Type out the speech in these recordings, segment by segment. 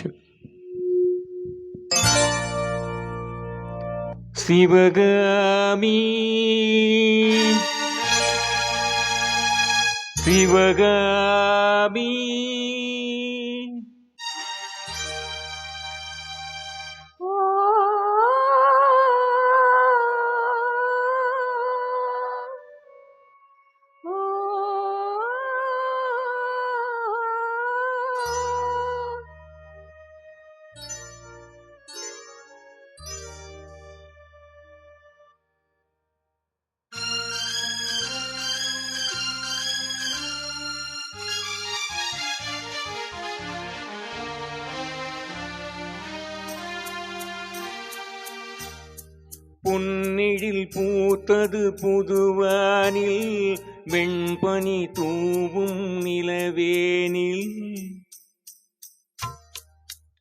Thank you. Sivakami Sivakami பொன்னெழில் பூத்தது புதுவானில் வெண்பனி தூவும் நிலவேனில்.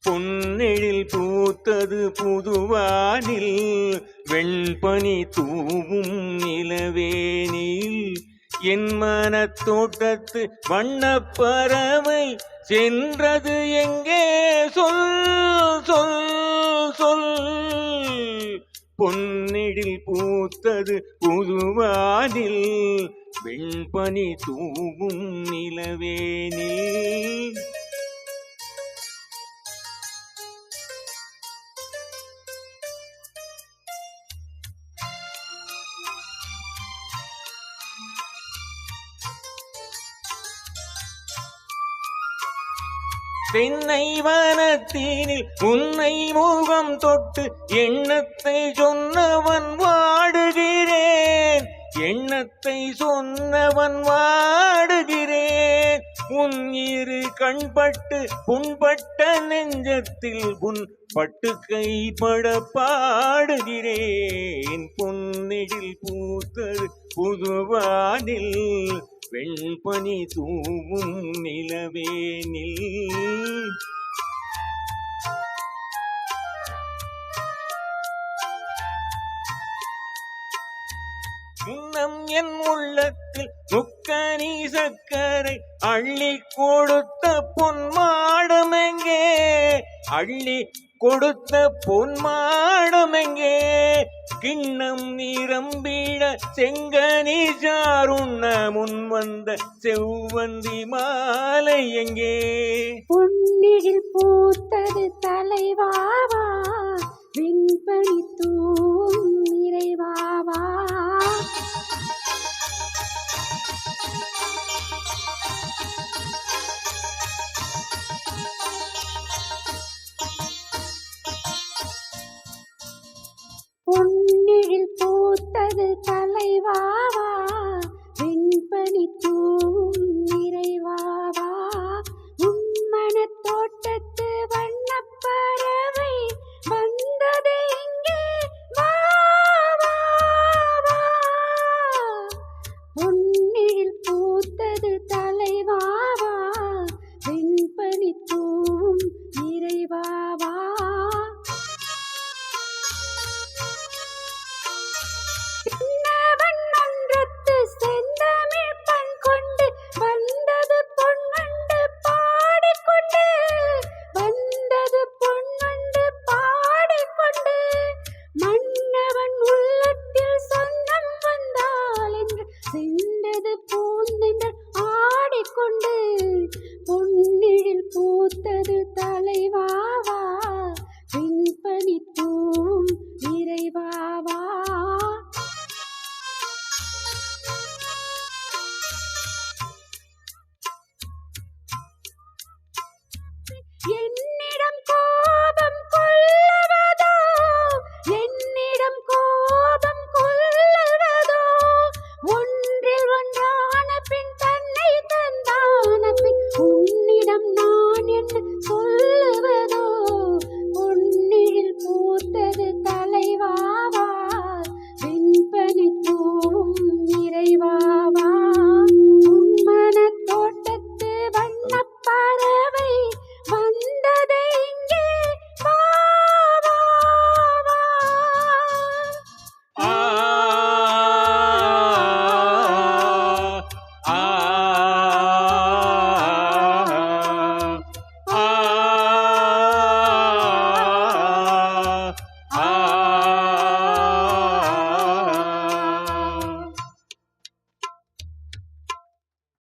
பொன்னெழில் பூத்தது புதுவானில் வெண்பனி தூவும் நிலவேனில். என் மனத்தோட்டத்து வண்ணப்பறவை சென்றது எங்கே சொல் சொல் சொல். பொன்னெழில் பூத்தது புதுவானில் வெண்பனி தூவும் நிலவேனில். தென்னை வனத்தினில் உன்னை முகம் தொட்டு எண்ணத்தை சொன்னவன் வாடுகிறேன். எண்ணத்தை சொன்னவன் வாடுகிறேன். உன் இரு கண்பட்டு புண்பட்ட நெஞ்சத்தில் உன் பட்டு கைப்பட பாடுகிறேன். பொன்னெழில் பூத்தது புதுவானில் வெண்பனி தூவும் நிலவேனில். இன்னம் என் உள்ளத்தில் முக்கனி சக்கரை அள்ளி கொடுத்த பொன்மாடமெங்கே. அள்ளி கொடுத்த பொன்மாடமெங்கே. கிண்ணம் நிரம்பிட செங்கனி சாருண்ண முன் வந்த செவ்வந்தி மாலை எங்கே. பொன்னிழில் பூத்தது தலைவாவா வெண்பனி தூவும் நிறைவாவா. பொன்னிழில் பூத்தது தலைவாவா வெண்பனி தூவும் நிறைவாவா. உன்மன தோட்டத்து வண்ணப்பறவை வந்தது எங்கே வா வா வா. பொன்னிழில் பூத்தது தலைவாவா வெண்பனி தூவும் நிறைவாவா. செந்தமிழ் பண் கொண்டு வந்தது பொன்வண்டு பாடிக்கொண்டு. வந்தது பொன்வண்டு பாடிக்கொண்டு. மன்னவன் உள்ளத்தில் சொந்தம் வந்தால் என்று சென்றது பூந்தென்று ஆடிக்கொண்டு. பொன்னிழில் பூத்தது தலைவாவா வெண்பனி தூவும் நிறைவாவா. என்